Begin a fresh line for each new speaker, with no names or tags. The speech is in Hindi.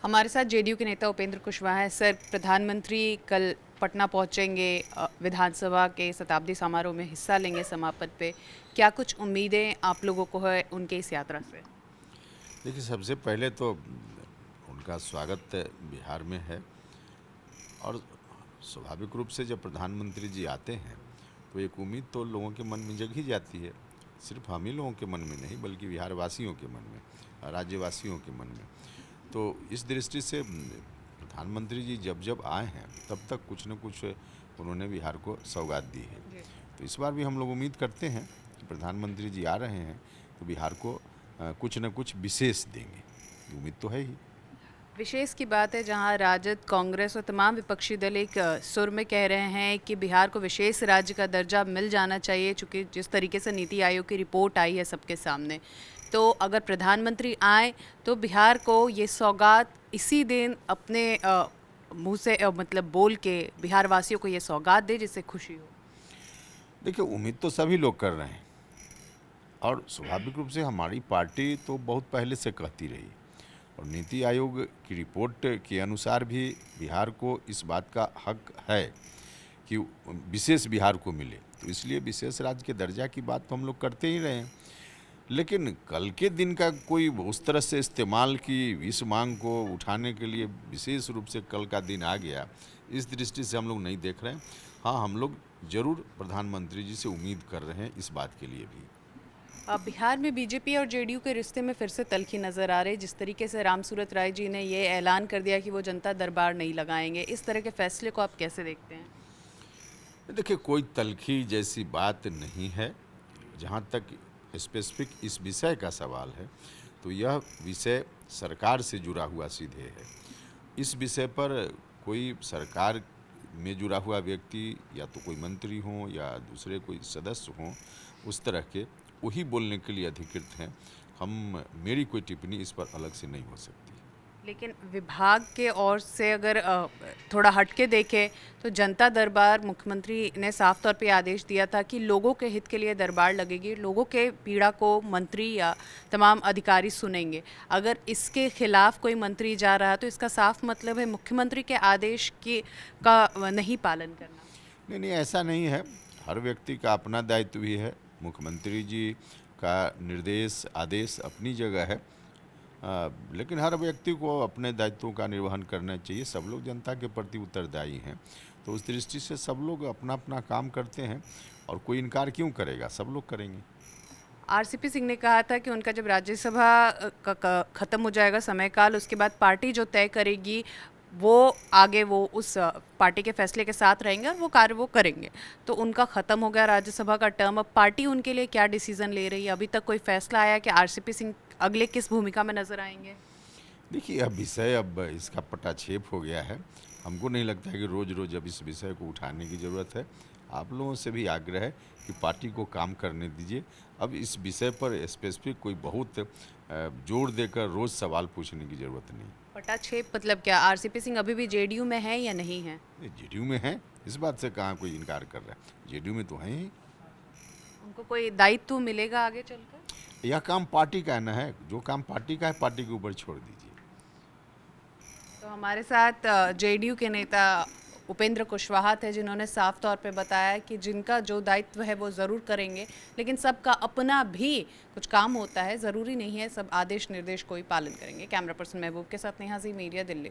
हमारे साथ जेडीयू के नेता उपेंद्र कुशवाहा हैं। सर, प्रधानमंत्री कल पटना पहुंचेंगे, विधानसभा के शताब्दी समारोह में हिस्सा लेंगे समापन पे। क्या कुछ उम्मीदें आप लोगों को है उनके इस यात्रा से?
देखिए, सबसे पहले तो उनका स्वागत बिहार में है और स्वाभाविक रूप से जब प्रधानमंत्री जी आते हैं तो एक उम्मीद तो लोगों के मन में जग ही जाती है। सिर्फ हम ही लोगों के मन में नहीं बल्कि बिहार वासियों के मन में, राज्यवासियों के मन में। तो इस दृष्टि से प्रधानमंत्री जी जब जब आए हैं तब तक कुछ न कुछ उन्होंने बिहार को सौगात दी है। तो इस बार भी हम लोग उम्मीद करते हैं कि प्रधानमंत्री जी आ रहे हैं तो बिहार को कुछ न कुछ विशेष देंगे। उम्मीद तो है ही।
विशेष की बात है जहां राजद, कांग्रेस और तमाम विपक्षी दल एक सुर में कह रहे हैं कि बिहार को विशेष राज्य का दर्जा मिल जाना चाहिए, चूँकि जिस तरीके से नीति आयोग की रिपोर्ट आई है सबके सामने। तो अगर प्रधानमंत्री आए तो बिहार को ये सौगात इसी दिन अपने मुंह से मतलब बोल के बिहार वासियों को ये सौगात दे जिससे खुशी हो।
देखिए, उम्मीद तो सभी लोग कर रहे हैं और स्वाभाविक रूप से हमारी पार्टी तो बहुत पहले से कहती रही और नीति आयोग की रिपोर्ट के अनुसार भी बिहार को इस बात का हक है कि विशेष बिहार को मिले। तो इसलिए विशेष राज्य के दर्जा की बात तो हम लोग करते ही रहे हैं। लेकिन कल के दिन का कोई उस तरह से इस्तेमाल की इस मांग को उठाने के लिए विशेष रूप से कल का दिन आ गया, इस दृष्टि से हम लोग नहीं देख रहे हैं। हाँ, हम लोग जरूर प्रधानमंत्री जी से उम्मीद कर रहे हैं इस बात के लिए भी।
अब बिहार में बीजेपी और जेडीयू के रिश्ते में फिर से तल्खी नजर आ रही। जिस तरीके से रामसूरत राय जी ने ये ऐलान कर दिया कि वो जनता दरबार नहीं लगाएंगे, इस तरह के फैसले को आप कैसे देखते हैं?
देखिए, कोई तल्खी जैसी बात नहीं है। जहाँ तक स्पेसिफिक इस विषय का सवाल है तो यह विषय सरकार से जुड़ा हुआ सीधे है। इस विषय पर कोई सरकार में जुड़ा हुआ व्यक्ति या तो कोई मंत्री हों या दूसरे कोई सदस्य हों, उस तरह के वही बोलने के लिए अधिकृत हैं। मेरी कोई टिप्पणी इस पर अलग से नहीं हो सकती।
लेकिन विभाग के ओर से अगर थोड़ा हटके देखें तो जनता दरबार, मुख्यमंत्री ने साफ तौर पे आदेश दिया था कि लोगों के हित के लिए दरबार लगेगी, लोगों के पीड़ा को मंत्री या तमाम अधिकारी सुनेंगे। अगर इसके खिलाफ कोई मंत्री जा रहा है तो इसका साफ मतलब है मुख्यमंत्री के आदेश का नहीं पालन करना।
नहीं नहीं, ऐसा नहीं है। हर व्यक्ति का अपना दायित्व भी है। मुख्यमंत्री जी का निर्देश, आदेश अपनी जगह है, लेकिन हर व्यक्ति को अपने दायित्वों का निर्वहन करना चाहिए। सब लोग जनता के प्रति उत्तरदायी हैं, तो उस दृष्टि से सब लोग अपना अपना काम करते हैं और कोई इनकार क्यों करेगा, सब लोग करेंगे।
आरसीपी सिंह ने कहा था कि उनका जब राज्यसभा का ख़त्म हो जाएगा समयकाल, उसके बाद पार्टी जो तय करेगी वो आगे वो उस पार्टी के फैसले के साथ रहेंगे और वो कार्य वो करेंगे। तो उनका ख़त्म हो गया राज्यसभा का टर्म, अब पार्टी उनके लिए क्या डिसीज़न ले रही है? अभी तक कोई फैसला आया कि आरसीपी सिंह अगले किस भूमिका में नज़र आएंगे?
देखिए, अब विषय अब इसका पटाक्षेप हो गया है। हमको नहीं लगता है कि रोज़ रोज़ अब इस विषय को उठाने की ज़रूरत है। आप लोगों से भी आग्रह है कि पार्टी को काम करने दीजिए। अब इस विषय पर स्पेसिफिक कोई बहुत जोर देकर रोज़ सवाल पूछने की ज़रूरत नहीं।
पटाक्षेप मतलब क्या? आरसीपी सिंह अभी भी जेडीयू में है या नहीं है?
जेडीयू में है, इस बात से कहाँ कोई इनकार कर रहा है। जेडीयू में तो हैं ही।
उनको कोई दायित्व मिलेगा आगे चलकर?
यह काम पार्टी का न है। जो काम पार्टी का है पार्टी के ऊपर छोड़ दीजिए।
तो हमारे साथ जेडीयू के नेता उपेंद्र कुशवाहा थे, जिन्होंने साफ तौर पे बताया कि जिनका जो दायित्व है वो ज़रूर करेंगे, लेकिन सबका अपना भी कुछ काम होता है, ज़रूरी नहीं है सब आदेश निर्देश कोई पालन करेंगे। कैमरा पर्सन महबूब के साथ नेहा जी, मीडिया, दिल्ली।